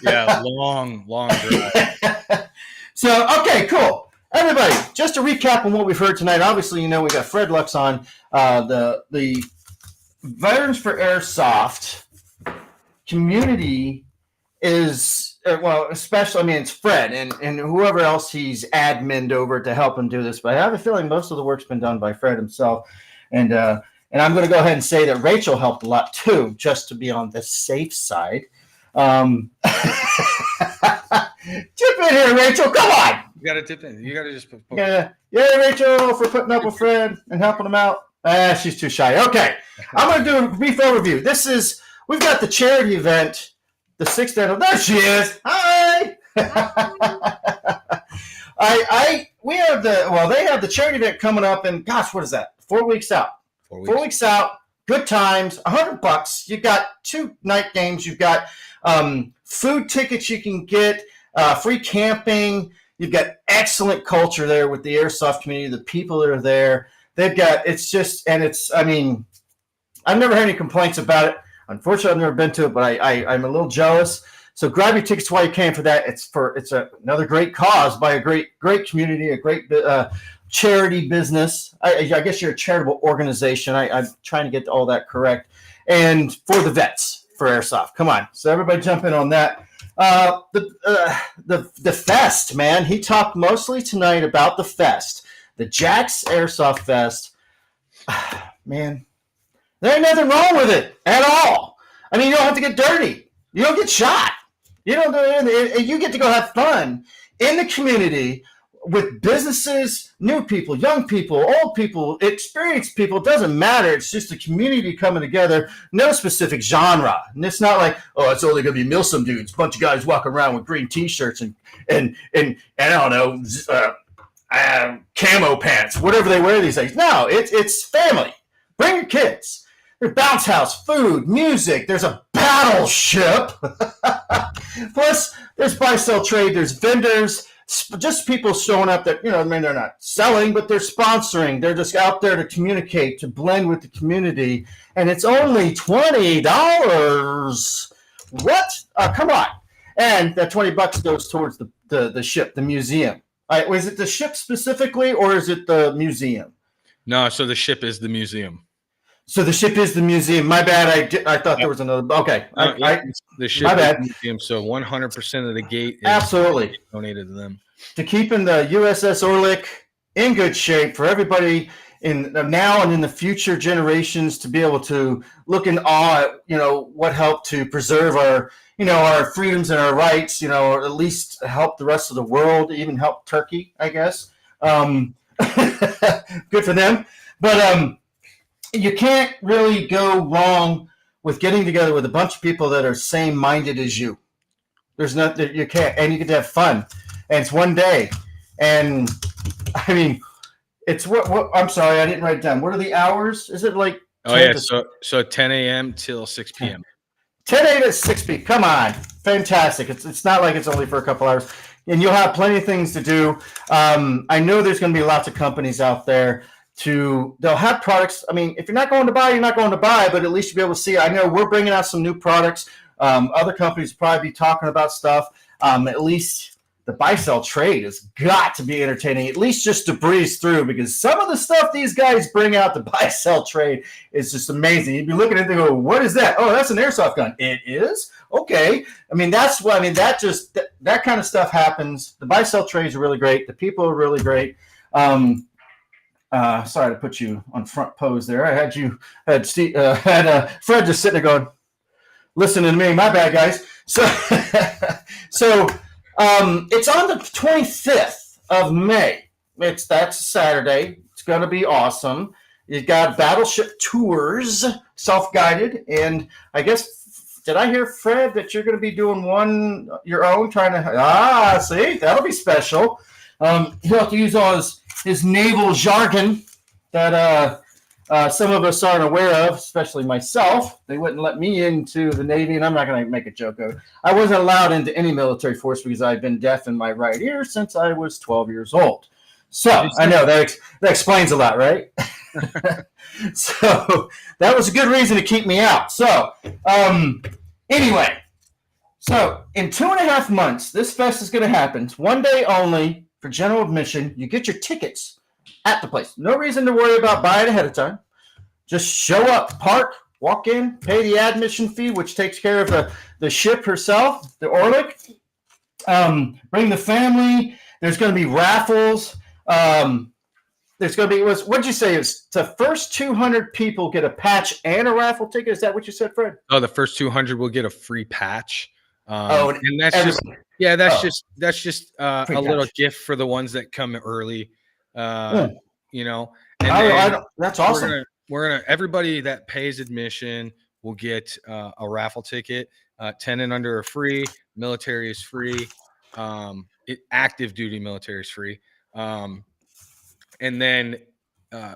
S2: Yeah, long drive.
S1: So, okay, cool. Everybody, just to recap on what we've heard tonight, obviously, we got Fred Lux on. The Veterans for Airsoft community is, well, especially, it's Fred and whoever else he's adminned over to help him do this. But I have a feeling most of the work's been done by Fred himself. And I'm going to go ahead and say that Rachel helped a lot, too, just to be on the safe side. Tip in here, Rachel. Come on.
S2: You got to tip in. You got to just.
S1: Yeah, Rachel, for putting up with Fred and helping him out. She's too shy. Okay, I'm going to do a brief overview. We've got the charity event, the 6th annual. There she is. Hi. They have the charity event coming up, and gosh, what is that? 4 weeks out. 4 weeks out. Good times. $100. You've got 2 night games. You've got food tickets you can get, free camping. You've got excellent culture there with the Airsoft community. The people that are there, I've never had any complaints about it. Unfortunately, I've never been to it, but I'm a little jealous. So grab your tickets while you can for that. It's another great cause by a great community, a great charity business. I guess you're a charitable organization. I'm trying to get all that correct. And for the vets for Airsoft. Come on. So everybody jump in on that. The fest, man. He talked mostly tonight about the fest. The Jack's Airsoft Fest. Man, there ain't nothing wrong with it at all. You don't have to get dirty. You don't get shot. You get to go have fun in the community with businesses, new people, young people, old people, experienced people. It doesn't matter. It's just a community coming together. No specific genre. And it's not like, oh, it's only going to be Milsom dudes, bunch of guys walking around with green T-shirts and I don't know, camo pants, whatever they wear these days. No, it's family. Bring your kids. There's bounce house, food, music. There's a battleship. Plus, there's buy, sell, trade. There's vendors. Just people showing up that, they're not selling, but they're sponsoring. They're just out there to communicate, to blend with the community. And it's only $20. What? Come on. And that $20 goes towards the ship, the museum. Was it the ship specifically, or is it the museum?
S2: No, so the ship is the museum.
S1: So the ship is the museum. My bad. I thought there was another. Okay.
S2: The ship is the museum. So 100% of the gate is
S1: absolutely
S2: donated to them. To
S1: keeping the USS Orlick in good shape for everybody in now and in the future generations to be able to look in awe at, what helped to preserve our, our freedoms and our rights, or at least help the rest of the world, even help Turkey, I guess. Good for them. But you can't really go wrong with getting together with a bunch of people that are same minded as you. There's nothing you can't, and you get to have fun. And it's one day, and I mean, it's what I'm sorry, I didn't write it down. What are the hours? Is it like
S2: Oh
S1: 10
S2: yeah,
S1: to
S2: so 10 a.m. till 6 p.m.
S1: 10 a to 6 p.m.? Come on, fantastic! It's not like it's only for a couple hours, and you'll have plenty of things to do. I know there's going to be lots of companies out there. They'll have products. I mean, if you're not going to buy, you're not going to buy, but at least you'll be able to see. I know we're bringing out some new products. Other companies will probably be talking about stuff. At least the buy-sell trade has got to be entertaining, at least just to breeze through, because some of the stuff these guys bring out, the buy-sell trade, is just amazing. You'd be looking at it and go, what is that? Oh, that's an airsoft gun. It is? Okay. I mean, that kind of stuff happens. The buy-sell trades are really great. The people are really great. Sorry to put you on front pose there. I had Fred just sitting there going, listening to me. My bad, guys. So it's on the 25th of May. That's Saturday. It's going to be awesome. You've got Battleship Tours, self-guided, and I guess, did I hear, Fred, that you're going to be doing one your own, see, that'll be special. He'll have to use all his naval jargon that some of us aren't aware of, especially myself. They wouldn't let me into the Navy, and I'm not going to make a joke of it. I wasn't allowed into any military force because I've been deaf in my right ear since I was 12 years old. So I know that explains a lot, right? So that was a good reason to keep me out. So anyway, so in 2.5 months, this fest is going to happen. It's one day only. For general admission, you get your tickets at the place. No reason to worry about buying ahead of time. Just show up, park, walk in, pay the admission fee, which takes care of the ship herself, the Orlick. Bring the family. There's going to be raffles. There's going to be, what'd you say? It's the first 200 people get a patch and a raffle ticket. Is that what you said, Fred?
S2: Oh, the first 200 will get a free patch.
S1: And
S2: that's just a little gift for the ones that come early. You know, and
S1: that's awesome.
S2: We're gonna everybody that pays admission will get a raffle ticket. 10 and under are free. Military is free. Active duty military is free. And then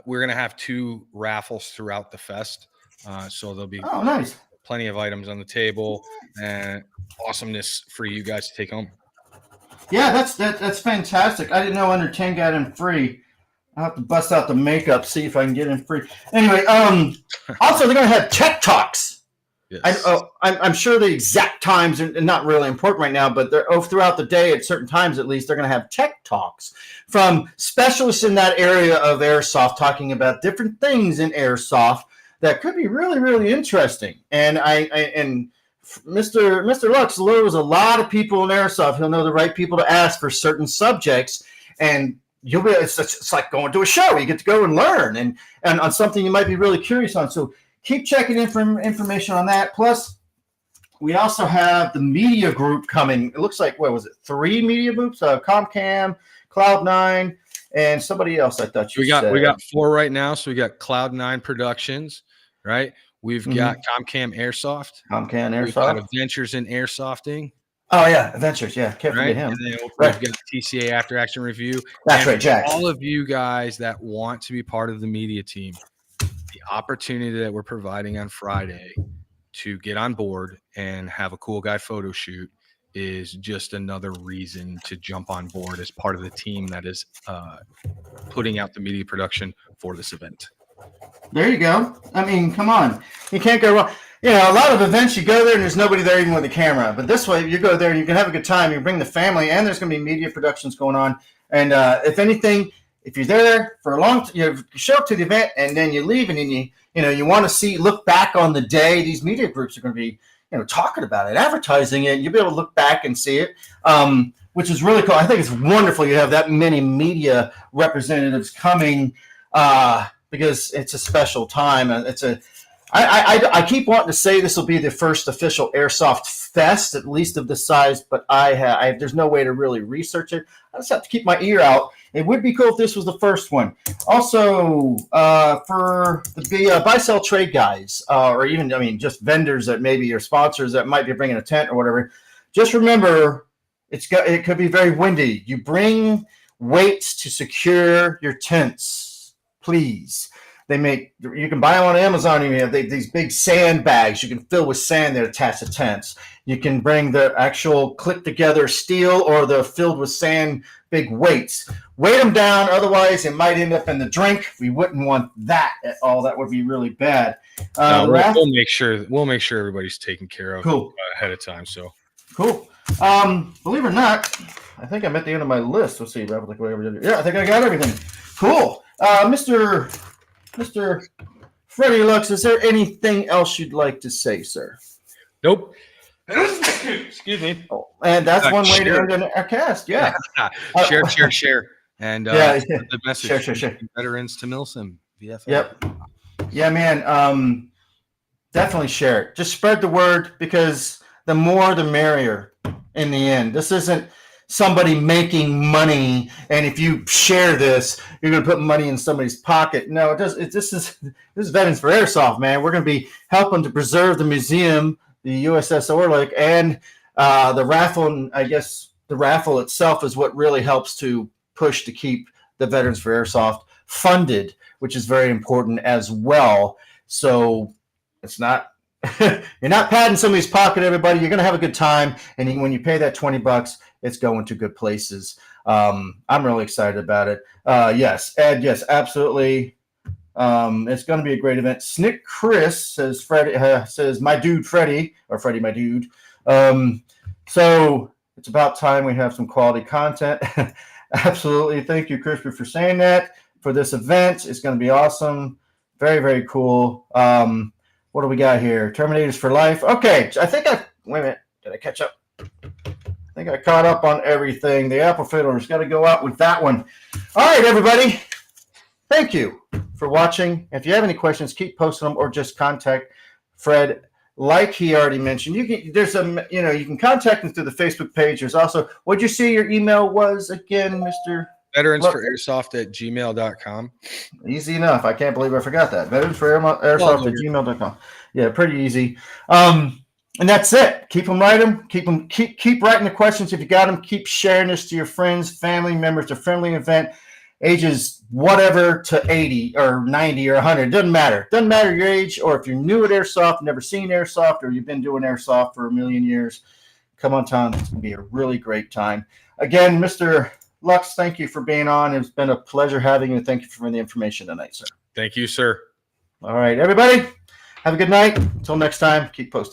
S2: we're gonna have 2 raffles throughout the fest. So there'll be
S1: nice.
S2: Plenty of items on the table and awesomeness for you guys to take home.
S1: Yeah, that's fantastic. I didn't know under 10 got in free. I'll have to bust out the makeup, see if I can get in free. Anyway, also they're going to have tech talks. Yes. I'm sure the exact times are not really important right now, but they're throughout the day at certain times at least, they're going to have tech talks from specialists in that area of airsoft talking about different things in airsoft that could be really, really interesting. And Mr. Lux knows a lot of people in airsoft. He'll know the right people to ask for certain subjects, and it's like going to a show. You get to go and learn and on something you might be really curious on. So keep checking information on that. Plus, we also have the media group coming. It looks like, 3 media groups? Comcam, Cloud9, and somebody else I thought you said.
S2: We got 4 right now. So we got Cloud9 Productions, right? We've got Comcam Airsoft. We've got Adventures in Airsofting.
S1: Oh, yeah, Adventures. Yeah, can't forget him.
S2: And then we've got TCA After Action Review.
S1: That's right, Jack.
S2: All of you guys that want to be part of the media team, the opportunity that we're providing on Friday to get on board and have a cool guy photo shoot is just another reason to jump on board as part of the team that is putting out the media production for this event.
S1: There you go. I mean, come on. You can't go wrong. You know, a lot of events you go there and there's nobody there even with a camera. But this way, you go there and you can have a good time. You bring the family, and there's going to be media productions going on. And if anything, if you're there for a long time, you show up to the event and then you leave, and then you want to look back on the day. These media groups are going to be talking about it, advertising it. You'll be able to look back and see it, which is really cool. I think it's wonderful you have that many media representatives coming because it's a special time. I keep wanting to say this will be the first official Airsoft Fest, at least of this size, but there's no way to really research it. I just have to keep my ear out. It would be cool if this was the first one. Also, for the buy-sell trade guys, or even, just vendors that maybe are sponsors that might be bringing a tent or whatever, just remember, it could be very windy. You bring weights to secure your tents, please. You can buy them on Amazon. You have these big sand bags you can fill with sand that attach to tents. You can bring the actual clip together steel or the filled with sand big weights. Weight them down, otherwise it might end up in the drink. We wouldn't want that at all. That would be really bad.
S2: We'll make sure everybody's taken care of
S1: cool.
S2: Ahead of time. So
S1: cool. Believe it or not, I think I'm at the end of my list. Let's see, whatever. Yeah, I think I got everything. Cool. Mr. Freddy Lux, is there anything else you'd like to say, sir?
S2: Nope. Excuse me.
S1: Oh, and that's one way to end our cast. Yeah.
S2: Share. And the message. Share. Veterans to Milsim. VFA.
S1: Yep. Yeah, man. Definitely share it. Just spread the word, because the more the merrier in the end. This isn't somebody making money, and if you share this, you're going to put money in somebody's pocket. No, this is Veterans for Airsoft, man. We're going to be helping to preserve the museum, the USS Orlick, and the raffle. And I guess the raffle itself is what really helps to push to keep the Veterans for Airsoft funded, which is very important as well. So it's not you're not padding somebody's pocket, everybody. You're going to have a good time, and when you pay that $20, it's going to good places. I'm really excited about it. Yes, Ed, yes, absolutely. It's going to be a great event. Snick Chris says says my dude Freddy, or Freddy my dude. So it's about time we have some quality content. Absolutely. Thank you, Crispy, for saying that. For this event, it's going to be awesome. Very, very cool. What do we got here? Terminators for life. Okay, I think wait a minute. Did I catch up? I think I caught up on everything. The apple fiddler's got to go out with that one. All right, everybody. Thank you for watching. If you have any questions, keep posting them, or just contact Fred. Like he already mentioned, you can contact him through the Facebook page. There's also, what'd you say your email was again, Mr.
S2: Veterans for Airsoft at gmail.com.
S1: Easy enough. I can't believe I forgot that. Veterans for Airsoft at gmail.com. Yeah, pretty easy. And that's it. Keep them writing. Keep writing the questions if you got them. Keep sharing this to your friends, family members. It's a friendly event. Ages whatever to 80 or 90 or 100. Doesn't matter. Doesn't matter your age, or if you're new at Airsoft, never seen Airsoft, or you've been doing Airsoft for a million years. Come on town. It's going to be a really great time. Again, Mr. Lux, thank you for being on. It's been a pleasure having you. Thank you for the information tonight, sir.
S2: Thank you, sir.
S1: All right, everybody. Have a good night. Until next time, keep posting.